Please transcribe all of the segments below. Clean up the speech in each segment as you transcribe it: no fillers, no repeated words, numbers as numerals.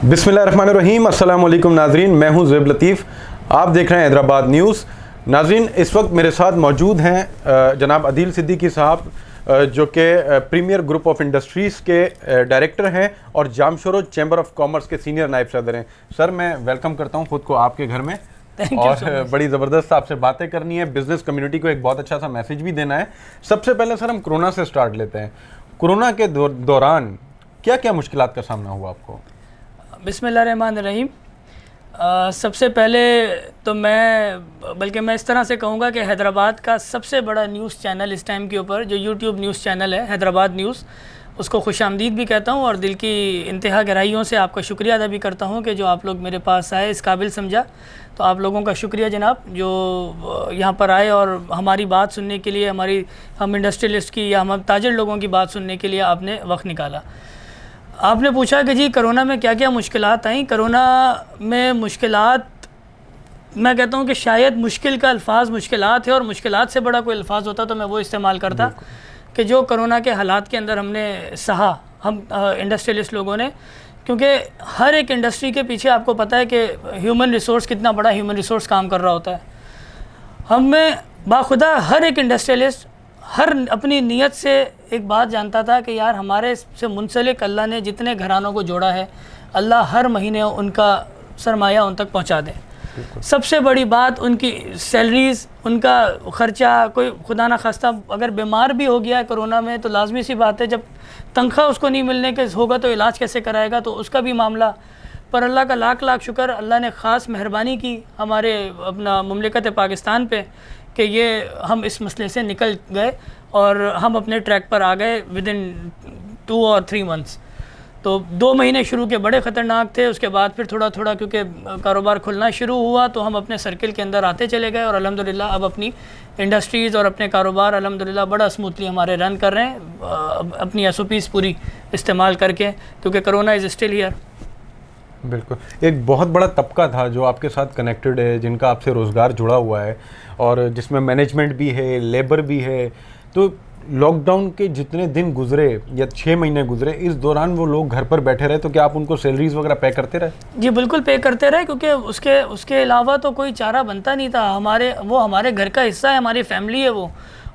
बिस्मिल्लाहिर्रहमानिर्रहीम, अस्सलाम वालेकुम नाजरीन। मैं हूं ज़ुएब लतीफ़, आप देख रहे हैं हैदराबाद न्यूज़। नाजरीन, इस वक्त मेरे साथ मौजूद हैं जनाब अदील सिद्दीकी साहब, जो कि प्रीमियर ग्रुप ऑफ इंडस्ट्रीज़ के डायरेक्टर हैं और जामशोरो चैम्बर ऑफ कॉमर्स के सीनियर नायब सदर हैं। सर, मैं वेलकम करता हूं ख़ुद को आपके घर में और बड़ी ज़बरदस्त आपसे बातें करनी है, बिज़नेस कम्युनिटी को एक बहुत अच्छा सा मैसेज भी देना है। सबसे पहले सर हम कोरोना से स्टार्ट लेते हैं। कोरोना के दौरान क्या क्या मुश्किलात का सामना हुआ आपको? बिस्मिल्लाहिर्रहमानिर्रहीम। सबसे पहले तो मैं इस तरह से कहूँगा कि हैदराबाद का सबसे बड़ा न्यूज़ चैनल इस टाइम के ऊपर जो यूट्यूब न्यूज़ चैनल है हैदराबाद न्यूज़, उसको खुशामदीद भी कहता हूँ और दिल की इंतहा गहराइयों से आपका शुक्रिया अदा भी करता हूँ कि जो आप लोग मेरे पास आए, इस काबिल समझा। तो आप लोगों का शुक्रिया जनाब, जो यहाँ पर आए और हमारी बात सुनने के लिए, हम इंडस्ट्रियलिस्ट की या हम ताजिर लोगों की बात सुनने के लिए आपने वक्त निकाला। आपने पूछा कि जी कोरोना में क्या क्या मुश्किलात आई। कोरोना में मुश्किलात, मैं कहता हूँ कि शायद मुश्किल का अल्फाज मुश्किलात है, और मुश्किलात से बड़ा कोई अल्फाज होता तो मैं वो इस्तेमाल करता कि जो कोरोना के हालात के अंदर हमने सहा, हम इंडस्ट्रियलिस्ट लोगों ने, क्योंकि हर एक इंडस्ट्री के पीछे आपको पता है कि ह्यूमन रिसोर्स, कितना बड़ा ह्यूमन रिसोर्स काम कर रहा होता है। हमें बाखुदा हर एक इंडस्ट्रियलिस्ट हर अपनी नीयत से एक बात जानता था कि यार हमारे से मुंसलिक अल्लाह ने जितने घरानों को जोड़ा है, अल्लाह हर महीने उनका सरमाया उन तक पहुंचा दे। सबसे बड़ी बात उनकी सैलरीज़, उनका ख़र्चा। कोई खुदा ना खास्ता अगर बीमार भी हो गया है कोरोना में तो लाजमी सी बात है, जब तनख्वाह उसको नहीं मिलने के होगा तो इलाज कैसे कराएगा, तो उसका भी मामला। पर अल्लाह का लाख लाख शुक्र, अल्लाह ने ख़ास मेहरबानी की हमारे अपना मुमलिकत पाकिस्तान पे कि ये हम इस मसले से निकल गए और हम अपने ट्रैक पर आ गए विदिन 2 और 3 मंथ्स। तो 2 महीने शुरू के बड़े ख़तरनाक थे, उसके बाद फिर थोड़ा थोड़ा क्योंकि कारोबार खुलना शुरू हुआ तो हम अपने सर्किल के अंदर आते चले गए और अल्हम्दुलिल्लाह अब अपनी इंडस्ट्रीज़ और अपने कारोबार अल्हम्दुलिल्लाह बड़ा स्मूथली हमारे रन कर रहे हैं, अपनी SOPs पूरी इस्तेमाल करके, क्योंकि कोरोना इज़ स्टिल हियर। बिल्कुल, एक बहुत बड़ा तबका था जो आपके साथ कनेक्टेड है, जिनका आपसे रोज़गार जुड़ा हुआ है और जिसमें मैनेजमेंट भी है, लेबर भी है। तो लॉकडाउन के जितने दिन गुजरे या 6 महीने गुजरे, इस दौरान वो लोग घर पर बैठे रहे, तो क्या आप उनको सैलरीज वगैरह पे करते रहे? जी बिल्कुल पे करते रहे, क्योंकि उसके अलावा तो कोई चारा बनता नहीं था। वो हमारे घर का हिस्सा है, हमारी फैमिली है वो,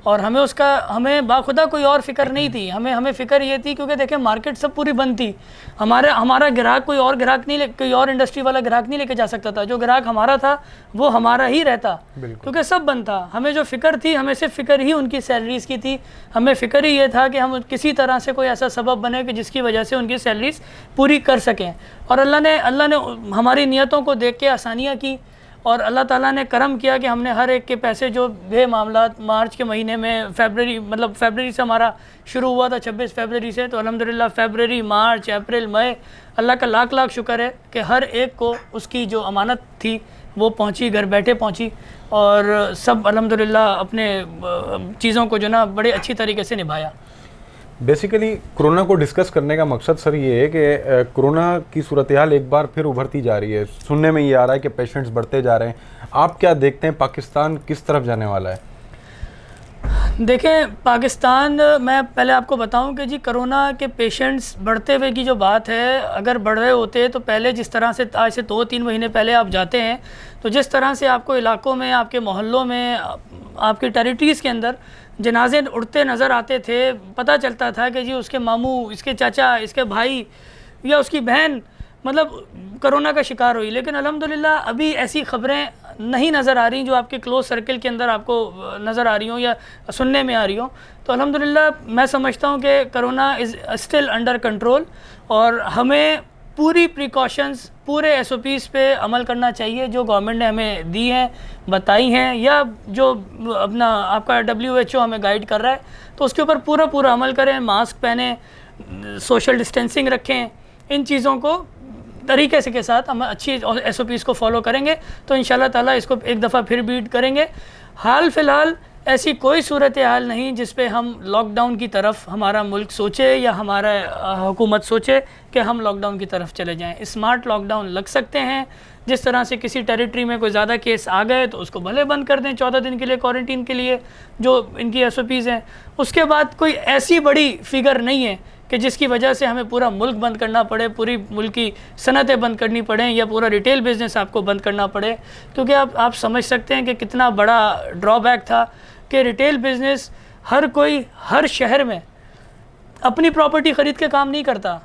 और हमें बाखुदा कोई और फ़िक्र नहीं थी। हमें फ़िक्र ये थी क्योंकि देखें मार्केट सब पूरी बंद थी। हमारा ग्राहक कोई और इंडस्ट्री वाला ग्राहक नहीं लेके जा सकता था। जो ग्राहक हमारा था वो हमारा ही रहता, क्योंकि सब बंद था। हमें जो फ़िक्र थी, हमें सिर्फ फ़िक्र ही उनकी सैलरीज़ की थी। हमें फ़िक्र ही ये था कि हम किसी तरह से कोई ऐसा सबब बने कि जिसकी वजह से उनकी सैलरीज़ पूरी कर सकें। और अल्लाह ने हमारी नीयतों को देख के आसानियाँ की और अल्लाह ताला ने करम किया कि हमने हर एक के पैसे जो थे मामला मार्च के महीने में, फरवरी से हमारा शुरू हुआ था 26 फरवरी से, तो अल्हम्दुलिल्लाह फरवरी, मार्च, अप्रैल, मई, अल्लाह का लाख लाख शुक्र है कि हर एक को उसकी जो अमानत थी वो पहुंची, घर बैठे पहुंची, और सब अल्हम्दुलिल्लाह अपने चीज़ों को जो ना बड़े अच्छी तरीके से निभाया। बेसिकली कोरोना को डिस्कस करने का मकसद सर ये है कि कोरोना की सूरत हाल एक बार फिर उभरती जा रही है। सुनने में ये आ रहा है कि पेशेंट्स बढ़ते जा रहे हैं। आप क्या देखते हैं, पाकिस्तान किस तरफ जाने वाला है? देखें, पाकिस्तान, मैं पहले आपको बताऊं कि जी कोरोना के पेशेंट्स बढ़ते हुए की जो बात है, अगर बढ़ रहे होते तो पहले जिस तरह से आज से 2-3 महीने पहले आप जाते हैं तो जिस तरह से आपको इलाकों में, आपके मोहल्लों में, आपकी टेरिटरीज़ के अंदर जनाजे उड़ते नज़र आते थे, पता चलता था कि जी उसके मामू, इसके चाचा, इसके भाई या उसकी बहन मतलब कोरोना का शिकार हुई। लेकिन अल्हम्दुलिल्लाह अभी ऐसी ख़बरें नहीं नज़र आ रही जो आपके क्लोज सर्किल के अंदर आपको नज़र आ रही हो या सुनने में आ रही हो। तो अल्हम्दुलिल्लाह मैं समझता हूँ कि corona is still under control और हमें पूरी प्रिकॉशंस, पूरे SOPs पे अमल करना चाहिए जो गवर्नमेंट ने हमें दी हैं, बताई हैं, या जो अपना आपका WHO हमें गाइड कर रहा है, तो उसके ऊपर पूरा अमल करें। मास्क पहने, सोशल डिस्टेंसिंग रखें, इन चीज़ों को तरीके से के साथ हम अच्छी SOPs को फॉलो करेंगे तो इंशाल्लाह ताला इसको एक दफ़ा फिर बीट करेंगे। हाल फ़िलहाल ऐसी कोई सूरत हाल नहीं जिस पे हम लॉकडाउन की तरफ हमारा मुल्क सोचे या हमारा हुकूमत सोचे कि हम लॉकडाउन की तरफ चले जाएं। स्मार्ट लॉकडाउन लग सकते हैं, जिस तरह से किसी टेरिटरी में कोई ज़्यादा केस आ गए तो उसको भले बंद कर दें 14 दिन के लिए, क्वारंटीन के लिए जो इनकी SOPs हैं। उसके बाद कोई ऐसी बड़ी फिगर नहीं है कि जिसकी वजह से हमें पूरा मुल्क बंद करना पड़े, पूरी मुल्क की सनतें बंद करनी पड़ें या पूरा रिटेल बिज़नेस आपको बंद करना पड़े। क्योंकि आप समझ सकते हैं कि कितना बड़ा ड्रॉबैक था कि रिटेल बिज़नेस हर कोई हर शहर में अपनी प्रॉपर्टी ख़रीद के काम नहीं करता,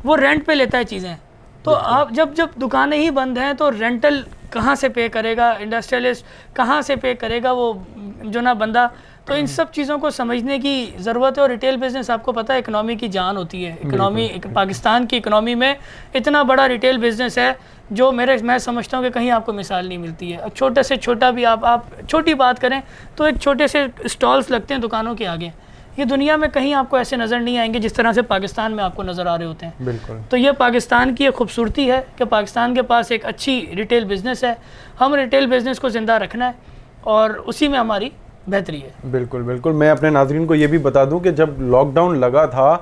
वो रेंट पे लेता है चीज़ें। तो आप जब दुकानें ही बंद हैं तो रेंटल कहाँ से पे करेगा, इंडस्ट्रियलिस्ट कहाँ से पे करेगा, वो जो ना बंदा। तो इन सब चीज़ों को समझने की ज़रूरत है। और रिटेल बिज़नेस आपको पता है इकनॉमी की जान होती है। इकनॉमी पाकिस्तान की इकनॉमी में इतना बड़ा रिटेल बिज़नेस है जो मैं समझता हूँ कि कहीं आपको मिसाल नहीं मिलती है। छोटे से छोटा भी आप छोटी बात करें तो एक छोटे से स्टॉल्स लगते हैं दुकानों के आगे, ये दुनिया में कहीं आपको ऐसे नज़र नहीं आएंगे जिस तरह से पाकिस्तान में आपको नज़र आ रहे होते हैं। बिल्कुल। तो ये पाकिस्तान की एक खूबसूरती है कि पाकिस्तान के पास एक अच्छी रिटेल बिज़नेस है। हम रिटेल बिज़नेस को ज़िंदा रखना है और उसी में हमारी बेहतरी है। बिल्कुल बिल्कुल। मैं अपने नाज़रीन को ये भी बता दूं कि जब लॉकडाउन लगा था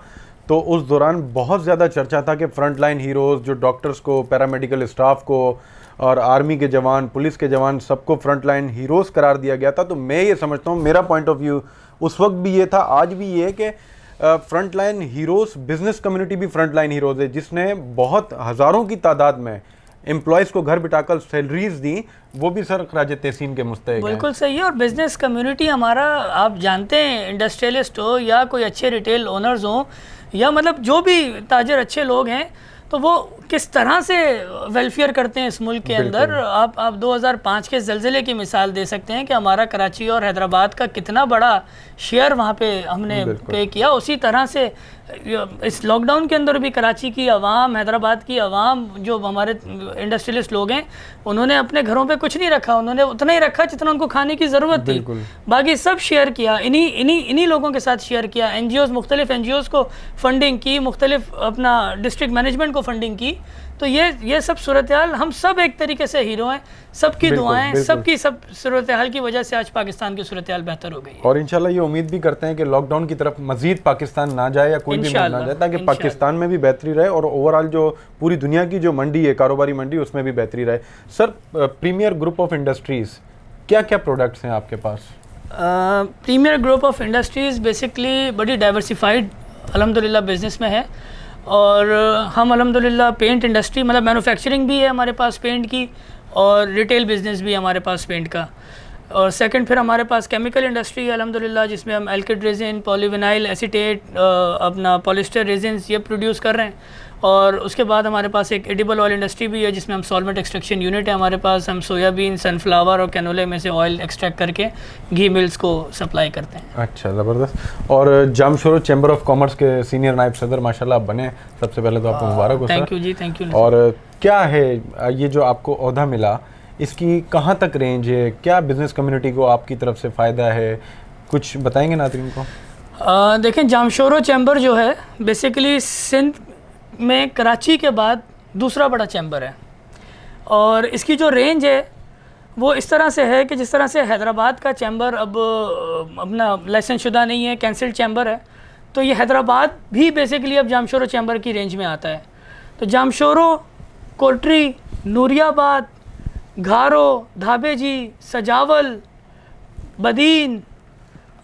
तो उस दौरान बहुत ज़्यादा चर्चा था कि फ्रंट लाइन हीरोज़, जो डॉक्टर्स को, पैरामेडिकल स्टाफ को और आर्मी के जवान, पुलिस के जवान, सबको फ्रंट लाइन हीरोज़ करार दिया गया था। तो मैं ये समझता हूँ, मेरा पॉइंट ऑफ व्यू उस वक्त भी ये था, आज भी ये कि front line heroes, business community भी फ्रंट लाइन हीरोज़ है, जिसने बहुत हज़ारों की तादाद में एम्प्लॉयज़ को घर बिठाकर सैलरीज दी, वो भी सर खराज तहसीन के मुस्तहिक हैं। बिल्कुल सही है। और बिज़नेस कम्युनिटी हमारा, आप जानते हैं, इंडस्ट्रियलिस्ट हो या कोई अच्छे रिटेल ओनर्स हो या मतलब जो भी ताजर अच्छे लोग हैं, तो वो किस तरह से वेलफेयर करते हैं इस मुल्क के अंदर। आप 2005 के ज़लज़ले की मिसाल दे सकते हैं कि हमारा कराची और हैदराबाद का कितना बड़ा शेयर वहाँ पे हमने पे किया। उसी तरह से इस लॉकडाउन के अंदर भी कराची की आवाम, हैदराबाद की आवाम, जो हमारे इंडस्ट्रियलिस्ट लोग हैं, उन्होंने अपने घरों पे कुछ नहीं रखा, उन्होंने उतना ही रखा जितना उनको खाने की ज़रूरत थी। बाकी सब शेयर किया, इन्हीं लोगों के साथ शेयर किया। NGOs, मुख्तलिफ NGOs को फंडिंग की, मुख्तलिफ अपना डिस्ट्रिक्ट मैनेजमेंट को फंडिंग की। तो ये सब सूरत हाल, हम सब एक तरीके से हीरो हैं, सबकी दुआएं, सबकी सब सूरत हाल की वजह से आज पाकिस्तान की सूरत हाल बेहतर हो गई। और इंशाल्लाह ये उम्मीद भी करते हैं कि लॉकडाउन की तरफ मजीद पाकिस्तान ना जाए या कोई भी मुल्क ना जाए, ताकि पाकिस्तान में भी बेहतरी रहे और ओवरऑल जो पूरी दुनिया की जो मंडी है, कारोबारी मंडी, उसमें भी बेहतरी रहे। Sir, premier group of industries, क्या क्या प्रोडक्ट्स हैं आपके पास? Premier group of industries basically बड़ी डाइवर्सिफाइड अल्हम्दुलिल्लाह बिज़नेस में है। और हम अल्हम्दुलिल्लाह पेंट इंडस्ट्री, मतलब मैन्युफैक्चरिंग भी है हमारे पास पेंट की, और रिटेल बिज़नेस भी है हमारे पास पेंट का। और सेकंड फिर हमारे पास केमिकल इंडस्ट्री है अल्हम्दुलिल्लाह, जिसमें हम एल्किड रेजिन, पॉलीविनाइल एसीटेट, अपना पॉलिस्टर रेजिन्स ये प्रोड्यूस कर रहे हैं। और उसके बाद हमारे पास एक एडिबल ऑयल इंडस्ट्री भी है जिसमें हम सॉल्वेंट एक्सट्रैक्शन यूनिट है हमारे पास। हम सोयाबीन, सनफ्लावर और कैनोले में से ऑयल एक्सट्रैक्ट करके घी मिल्स को सप्लाई करते हैं। अच्छा, ज़बरदस्त। और जामशोरो चैम्बर ऑफ कॉमर्स के सीनियर नायब सदर माशाल्लाह आप बने, सबसे पहले तो आपको मुबारक हो। Thank you ji, thank you. और क्या है ये जो आपको ओहदा मिला, इसकी कहाँ तक रेंज है, क्या बिज़नेस कम्युनिटी को आपकी तरफ से फ़ायदा है, कुछ बताएंगे नाज़रीन को? देखें, जामशोरो चैम्बर जो है बेसिकली सिंध में कराची के बाद दूसरा बड़ा चैम्बर है। और इसकी जो रेंज है वो इस तरह से है कि जिस तरह से हैदराबाद का चैम्बर अब अपना लाइसेंस शुदा नहीं है, कैंसिल्ड चैम्बर है, तो ये हैदराबाद भी बेसिकली अब जामशोरो चैम्बर की रेंज में आता है। तो जामशोरो, कोटरी, नूरियाबाद, घारो, धाबेजी, सजावल, बदीन,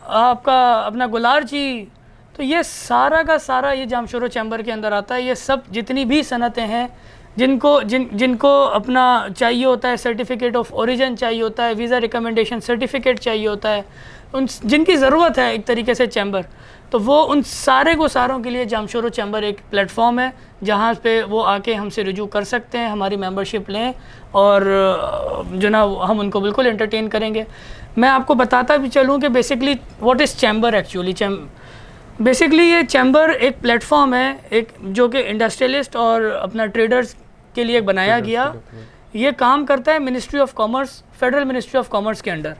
आपका अपना गुलारजी, तो ये सारा का सारा ये जामशोरो चैम्बर के अंदर आता है। ये सब जितनी भी सनतें हैं जिनको अपना चाहिए होता है, सर्टिफिकेट ऑफ ओरिजिन चाहिए होता है, वीज़ा रिकमेंडेशन सर्टिफिकेट चाहिए होता है, उन जिनकी ज़रूरत है एक तरीके से चैम्बर, तो वो उन सारों के लिए जामशोरो चैम्बर एक प्लेटफॉर्म है जहाँ पे वो आके हमसे रुजू कर सकते हैं, हमारी मेंबरशिप लें और जो ना हम उनको बिल्कुल एंटरटेन करेंगे। मैं आपको बताता भी चलूँ कि basically what is chamber actually. Basically ये चैम्बर एक प्लेटफॉर्म है, एक जो कि इंडस्ट्रियलिस्ट और अपना ट्रेडर्स के लिए बनाया गया। ये काम करता है ministry of commerce, federal ministry of commerce के अंडर।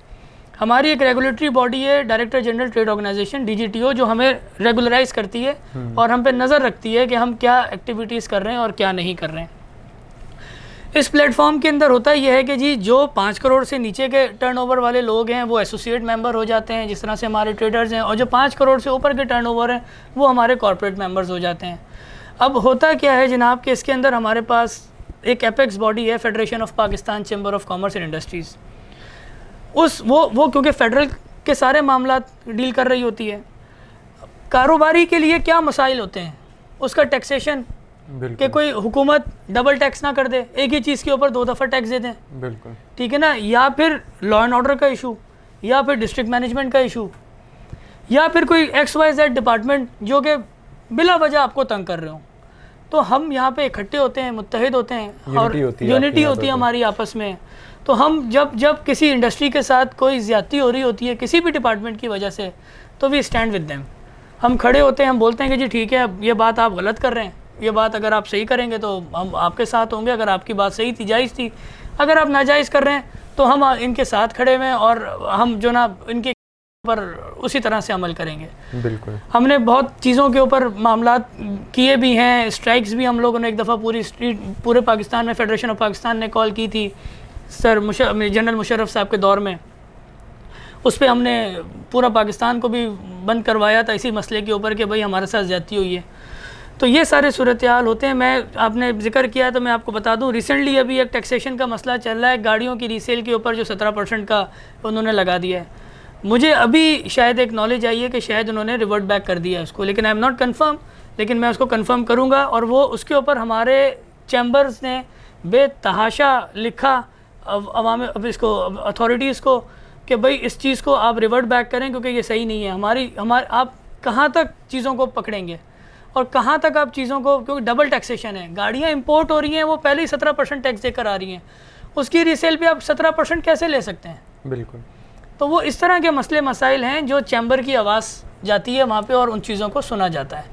हमारी एक रेगुलेटरी बॉडी है, director general trade organization DGTO, जो हमें रेगुलराइज करती है और हम पे नज़र रखती है कि हम क्या एक्टिविटीज़ कर रहे हैं और क्या नहीं कर रहे हैं। इस प्लेटफॉर्म के अंदर होता यह है कि जी जो 5 करोड़ से नीचे के टर्नओवर वाले लोग हैं वो एसोसिएट मेंबर हो जाते हैं, जिस तरह से हमारे ट्रेडर्स हैं, और जो 5 करोड़ से ऊपर के टर्नओवर हैं वो हमारे कॉर्पोरेट मेंबर्स हो जाते हैं। अब होता क्या है जनाब कि इसके अंदर हमारे पास एक एपेक्स बॉडी है, federation of Pakistan chamber of commerce and industries. वो क्योंकि फेडरल के सारे मामला डील कर रही होती है, कारोबारी के लिए क्या मसाइल होते हैं, उसका टैक्सेशन, कि कोई हुकूमत डबल टैक्स ना कर दे, एक ही चीज़ के ऊपर 2 दफ़ा टैक्स दे दें, बिल्कुल ठीक है ना, या फिर लॉ एंड ऑर्डर का इशू, या फिर डिस्ट्रिक्ट मैनेजमेंट का इशू, या फिर कोई XYZ डिपार्टमेंट जो कि बिला वजह आपको तंग कर रहे हो। तो हम यहाँ पे इकट्ठे होते हैं, मुत्तहिद होते हैं और यूनिटी होती है हमारी आपस में। तो हम जब किसी इंडस्ट्री के साथ कोई ज़्यादती हो रही होती है किसी भी डिपार्टमेंट की वजह से, तो वी स्टैंड विद देम। हम खड़े होते हैं, हम बोलते हैं कि जी ठीक है, ये बात आप गलत कर रहे हैं, ये बात अगर आप सही करेंगे तो हम आपके साथ होंगे, अगर आपकी बात सही थी, जायज़ थी, अगर आप नाजायज़ कर रहे हैं तो हम इनके साथ खड़े हुए हैं और हम जो ना इनके पर उसी तरह से अमल करेंगे। बिल्कुल हमने बहुत चीज़ों के ऊपर मामला किए भी हैं, स्ट्राइक्स भी हम लोगों ने एक दफ़ा पूरे पाकिस्तान में फेडरेशन ऑफ पाकिस्तान ने कॉल की थी सर जनरल मुशर्रफ साहब के दौर में, उस पर हमने पूरा पाकिस्तान को भी बंद करवाया था इसी मसले के ऊपर कि भाई हमारे साथ ज़्यादती हुई है। तो ये सारे सूरत हाल होते हैं। मैं आपने जिक्र किया तो मैं आपको बता दूं, रिसेंटली अभी एक टैक्सेशन का मसला चल रहा है गाड़ियों की रीसेल के ऊपर, जो 17% का उन्होंने लगा दिया है। मुझे अभी शायद एक नॉलेज आई है कि शायद उन्होंने रिवर्ट बैक कर दिया है उसको, लेकिन आई एम नॉट कन्फर्म, लेकिन मैं उसको कन्फर्म करूँगा। और वो उसके ऊपर हमारे चैम्बर्स ने बेतहाशा लिखा अवाम इसको अथॉरिटीज़ को कि भाई इस चीज़ को आप रिवर्ट बैक करें क्योंकि ये सही नहीं है। हमारे आप कहाँ तक चीज़ों को पकड़ेंगे और कहाँ तक आप चीज़ों को, क्योंकि डबल टैक्सेशन है, गाड़ियाँ इंपोर्ट हो रही हैं, वो पहले ही 17% टैक्स देकर आ रही हैं, उसकी रीसेल पे आप 17% कैसे ले सकते हैं? बिल्कुल। तो वो इस तरह के मसले मसाइल हैं जो चैम्बर की आवाज़ जाती है वहाँ पे और उन चीज़ों को सुना जाता है।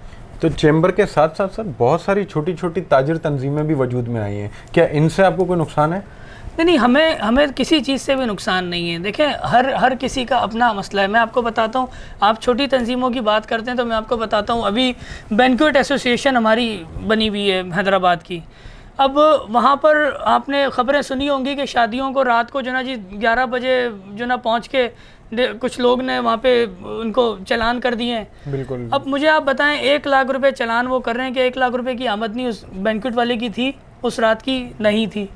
तो चैम्बर के साथ साथ सर बहुत सारी छोटी छोटी ताजिर तंजीमें भी वजूद में आई हैं, क्या इनसे आपको कोई नुकसान है? नहीं, हमें किसी चीज़ से भी नुकसान नहीं है। देखें, हर किसी का अपना मसला है। मैं आपको बताता हूँ, आप छोटी तंजीमों की बात करते हैं तो मैं आपको बताता हूँ, अभी बैंक्वेट एसोसिएशन हमारी बनी हुई है हैदराबाद की। अब वहाँ पर आपने ख़बरें सुनी होंगी कि शादियों को रात को जो ना जी 11 बजे जो ना पहुँच के कुछ लोग ने वहाँ पे उनको चालान कर दिए हैं। बिल्कुल। अब मुझे आप बताएं, 1 लाख रुपए चालान वो कर रहे हैं कि 1 लाख रुपए की आमदनी उस बैंक्वेट वाले की थी, उस रात की नहीं थी।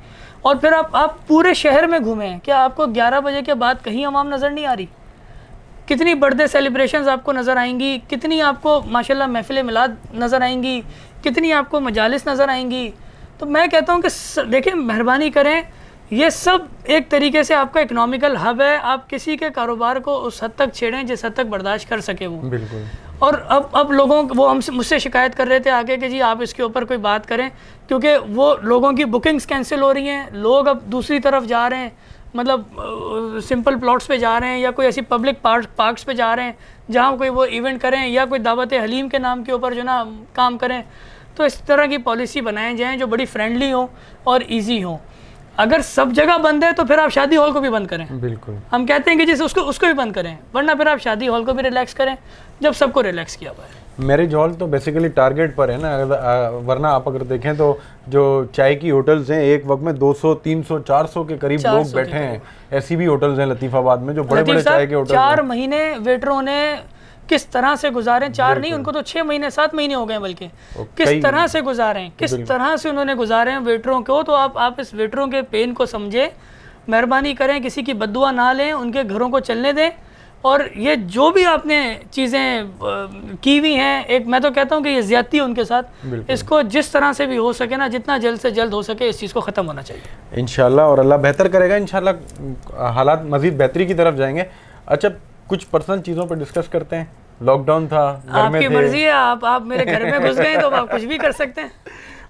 और फिर आप पूरे शहर में घूमें, क्या आपको 11 बजे के बाद कहीं आवाम नज़र नहीं आ रही? कितनी बर्थडे सेलिब्रेशंस आपको नज़र आएंगी, कितनी आपको माशाल्लाह महफिल मिलाद नज़र आएंगी, कितनी आपको मजालिस नज़र आएंगी। तो मैं कहता हूँ कि देखें, मेहरबानी करें, ये सब एक तरीके से आपका इकनॉमिकल हब है। आप किसी के कारोबार को उस हद तक छेड़ें जिस हद तक बर्दाश्त कर सके वो। बिल्कुल। और अब लोगों वो मुझसे शिकायत कर रहे थे आगे कि जी आप इसके ऊपर कोई बात करें, क्योंकि वो लोगों की बुकिंग्स कैंसिल हो रही हैं, लोग अब दूसरी तरफ जा रहे हैं, मतलब सिंपल प्लॉट्स पे जा रहे हैं या कोई ऐसी पब्लिक पार्क्स पे जा रहे हैं जहाँ कोई वो इवेंट करें या कोई दावत हलीम के नाम के ऊपर जो ना काम करें। तो इस तरह की पॉलिसी बनाए जाएँ जो बड़ी फ्रेंडली हो और ईजी हो। अगर सब जगह बंद है तो फिर आप शादी हॉल को भी बंद करें। बिल्कुल, हम कहते हैं कि जैसे उसको भी बंद करें, वरना फिर आप शादी हॉल को भी रिलैक्स करें जब सबको रिलैक्स किया हुआ है। मैरिज हॉल तो बेसिकली टारगेट पर है ना, वरना आप अगर देखें तो जो चाय की होटल्स हैं एक वक्त में 200, 300, 400 के करीब लोग बैठे हैं। ऐसी भी होटल्स हैं लतीफ़ाबाद में जो बड़े बड़े चाय के होटल। 4 महीने वेटरों ने किस तरह से गुजारे, 4 नहीं, उनको तो 6 महीने 7 महीने हो गए, बल्कि किस तरह से गुजारे, किस तरह से उन्होंने गुजारे हैं वेटरों को। तो आप इस वेटरों के पेन को समझे, मेहरबानी करें, किसी की बद्दुआ ना लें, उनके घरों को चलने दें। और ये जो भी आपने चीज़ें की हुई हैं, एक मैं तो कहता हूँ कि ये ज़्यादती है उनके साथ, इसको जिस तरह से भी हो सके ना, जितना जल्द से जल्द हो सके इस चीज़ को ख़त्म होना चाहिए इंशाल्लाह। और अल्लाह बेहतर करेगा इंशाल्लाह, हालात मज़ीद बेहतरी की तरफ जाएंगे। अच्छा, कुछ पर्सनल चीज़ों पर डिस्कस करते हैं। लॉकडाउन था, आपकी मर्जी है, आप मेरे घर में घुस गए तो आप कुछ भी कर सकते हैं।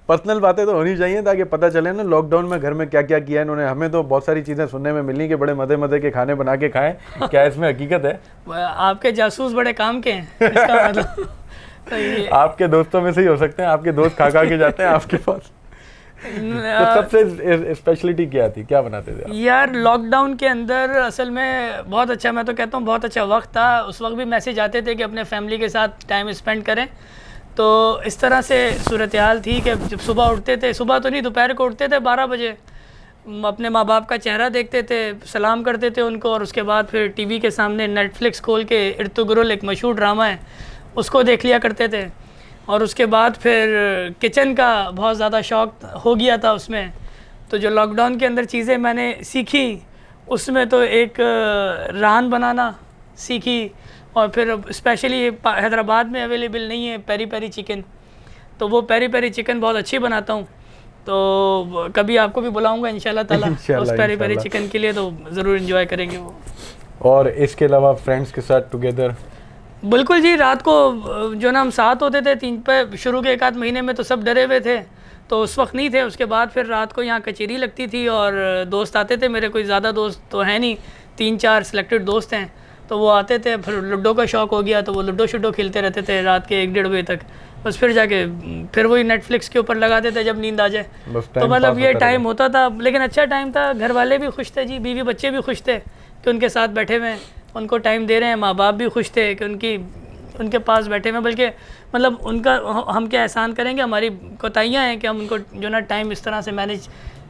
पर्सनल बातें तो होनी चाहिए ताकि पता चले ना लॉकडाउन में घर में क्या क्या किया इन्होंने। हमें तो बहुत सारी चीज़ें सुनने में मिली कि बड़े मज़े मज़े के खाने बना के खाएं, क्या इसमें हकीकत है? आपके जासूस बड़े काम के हैं इसका मतलब। तो आपके दोस्तों में से ही हो सकते हैं, आपके दोस्त खा के जाते हैं आपके पास। तो सबसे स्पेशलिटी क्या थी, क्या बनाते थे आप? यार लॉकडाउन के अंदर असल में बहुत अच्छा, मैं तो कहता हूँ बहुत अच्छा वक्त था। उस वक्त भी मैसेज आते थे कि अपने फैमिली के साथ टाइम स्पेंड करें। तो इस तरह से सूरत हाल थी कि जब सुबह उठते थे, सुबह तो नहीं दोपहर को उठते थे 12 बजे, अपने माँ बाप का चेहरा देखते थे, सलाम करते थे उनको, और उसके बाद फिर टीवी के सामने नेटफ्लिक्स खोल के इर्तुगरुल एक मशहूर ड्रामा है उसको देख लिया करते थे। और उसके बाद फिर किचन का बहुत ज़्यादा शौक़ हो गया था उसमें। तो जो लॉकडाउन के अंदर चीज़ें मैंने सीखी उसमें तो एक रान बनाना सीखी, और फिर स्पेशली हैदराबाद में अवेलेबल नहीं है पेरी पेरी चिकन, तो वो पेरी पेरी चिकन बहुत अच्छी बनाता हूँ। तो कभी आपको भी बुलाऊंगा इंशाल्लाह ताला उस पेरी पेरी चिकन के लिए, तो ज़रूर एंजॉय करेंगे वो। और इसके अलावा फ्रेंड्स के साथ टुगेदर? बिल्कुल जी, रात को जो ना हम साथ होते थे 3 पे, शुरू के 1 आध महीने में तो सब डरे हुए थे, तो उस वक्त नहीं थे। उसके बाद फिर रात को यहाँ कचेरी लगती थी और दोस्त आते थे मेरे, कोई ज़्यादा दोस्त तो है नहीं, 3-4 सिलेक्टेड दोस्त हैं, तो वो आते थे। फिर लूडो का शौक़ हो गया तो वो लूडो शुडो खेलते रहते थे रात के 1-1:30 बजे तक। बस फिर जाके फिर वही नेटफ्लिक्स के ऊपर लगा देते जब नींद आ जाए। तो मतलब ये टाइम होता था, लेकिन अच्छा टाइम था। घर वाले भी खुश थे जी, बीवी बच्चे भी खुश थे कि उनके साथ बैठे हुए हैं, उनको टाइम दे रहे हैं। माँ बाप भी खुश थे कि उनके पास बैठे हुए, बल्कि मतलब उनका हम क्या एहसान करेंगे, हमारी कोताहियाँ हैं कि हम उनको जो ना टाइम इस तरह से मैनेज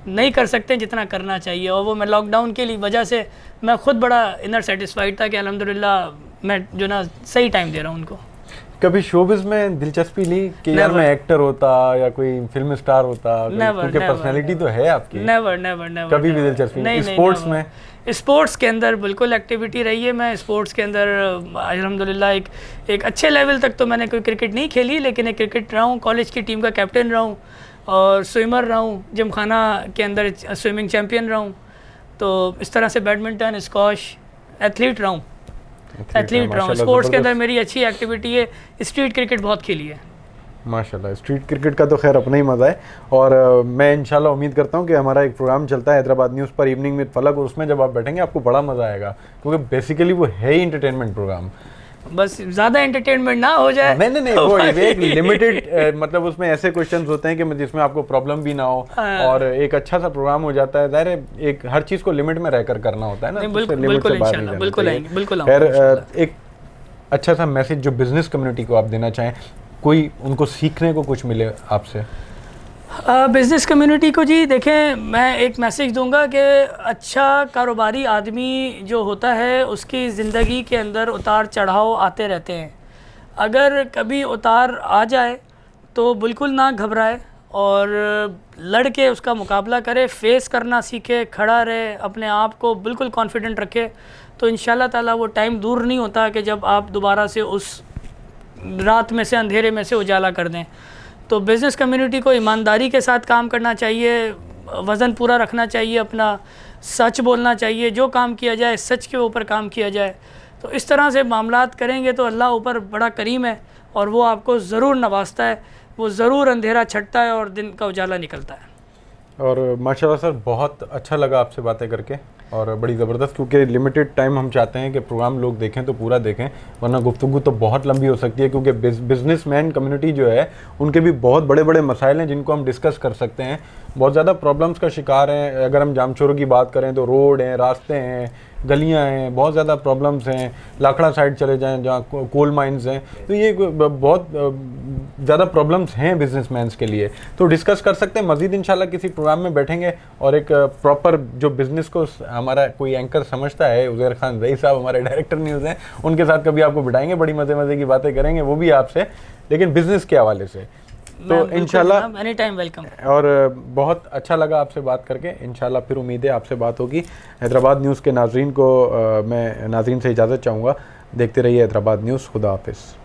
नहीं कर सकते जितना करना चाहिए। और वो मैं लॉकडाउन के लिए वजह से मैं ख़ुद बड़ा इनर सेटिस्फाइड था कि अल्हम्दुलिल्लाह मैं जो ना सही टाइम दे रहा हूँ उनको। कभी शोबिज़ में दिलचस्पी ली कि यार मैं एक्टर होता या कोई फिल्म स्टार होता? क्योंकि पर्सनैलिटी तो है आपकी। नेवर कभी भी दिलचस्पी नहीं? स्पोर्ट्स में? स्पोर्ट्स के अंदर बिल्कुल एक्टिविटी रही है। मैं स्पोर्ट्स के अंदर अल्हम्दुलिल्लाह एक अच्छे लेवल तक तो मैंने कोई क्रिकेट नहीं खेली, लेकिन एक क्रिकेट रहा हूँ, कॉलेज की टीम का कैप्टन रहा हूँ और स्विमर रहा हूँ, जिमखाना के अंदर स्विमिंग चैम्पियन रहा हूँ। तो इस तरह से बैडमिंटन, स्क्वॉश, एथलीट रहा हूँ। स्पोर्ट्स के अंदर मेरी अच्छी एक्टिविटी है। स्ट्रीट क्रिकेट बहुत खेली है माशाल्लाह। स्ट्रीट क्रिकेट का तो खैर अपना ही मज़ा है। और मैं इंशाल्लाह उम्मीद करता हूँ कि हमारा एक प्रोग्राम चलता है हैदराबाद न्यूज़ पर, इवनिंग विद फलक, और उसमें जब आप बैठेंगे आपको बड़ा मज़ा आएगा, क्योंकि बेसिकली वो है ही इंटरटेनमेंट प्रोग्राम। बस ज़्यादा एंटरटेनमेंट ना हो जाए। नहीं वो एक लिमिटेड मतलब उसमें ऐसे क्वेश्चंस होते हैं कि जिसमें आपको प्रॉब्लम भी ना हो और एक अच्छा सा प्रोग्राम हो जाता है। ज़ाहिर है एक हर चीज़ को लिमिट में रहकर करना होता है ना, बिल्कुल। खैर एक अच्छा सा मैसेज जो बिजनेस कम्युनिटी को आप देना चाहें, कोई उनको सीखने को कुछ मिले आपसे? बिज़नेस कम्युनिटी को जी देखें, मैं एक मैसेज दूंगा कि अच्छा कारोबारी आदमी जो होता है उसकी ज़िंदगी के अंदर उतार चढ़ाव आते रहते हैं। अगर कभी उतार आ जाए तो बिल्कुल ना घबराए और लड़ के उसका मुकाबला करे, फेस करना सीखे, खड़ा रहे, अपने आप को बिल्कुल कॉन्फिडेंट रखे, तो इंशाल्लाह ताला वो टाइम दूर नहीं होता कि जब आप दोबारा से उस रात में से, अंधेरे में से उजाला कर दें। तो बिज़नेस कम्युनिटी को ईमानदारी के साथ काम करना चाहिए, वज़न पूरा रखना चाहिए, अपना सच बोलना चाहिए, जो काम किया जाए सच के ऊपर काम किया जाए। तो इस तरह से मामलात करेंगे तो अल्लाह ऊपर बड़ा करीम है और वो आपको ज़रूर नवाजता है, वो ज़रूर अंधेरा छटता है और दिन का उजाला निकलता है। और माशाल्लाह सर, बहुत अच्छा लगा आपसे बातें करके और बड़ी ज़बरदस्त, क्योंकि लिमिटेड टाइम हम चाहते हैं कि प्रोग्राम लोग देखें तो पूरा देखें, वरना गुफ्तगू तो बहुत लंबी हो सकती है, क्योंकि बिजनेसमैन कम्युनिटी जो है उनके भी बहुत बड़े बड़े मसाइल हैं जिनको हम डिस्कस कर सकते हैं। बहुत ज़्यादा प्रॉब्लम्स का शिकार हैं। अगर हम जामचोरों की बात करें तो रोड हैं, रास्ते हैं, गलियां हैं, बहुत ज़्यादा प्रॉब्लम्स हैं। लाखड़ा साइड चले जाएं जहाँ कोल माइंस हैं, तो ये बहुत ज़्यादा प्रॉब्लम्स हैं बिजनेसमैन्स के लिए। तो डिस्कस कर सकते हैं मज़ीद इंशाल्लाह, किसी प्रोग्राम में बैठेंगे और एक प्रॉपर जो बिज़नेस को हमारा कोई एंकर समझता है, उज़ैर खान रईस साहब हमारे डायरेक्टर न्यूज़ हैं, उनके साथ कभी आपको बिठाएंगे, बड़ी मज़े की बातें करेंगे वो भी आपसे, लेकिन बिज़नेस के हवाले से। तो इंशाल्लाह एनी टाइम वेलकम। और बहुत अच्छा लगा आपसे बात करके। इंशाल्लाह फिर उम्मीद है आपसे बात होगी। हैदराबाद न्यूज़ के नाज़रीन को मैं नाज़रीन से इजाज़त चाहूँगा। देखते रहिए हैदराबाद न्यूज़। खुदा हाफिज़।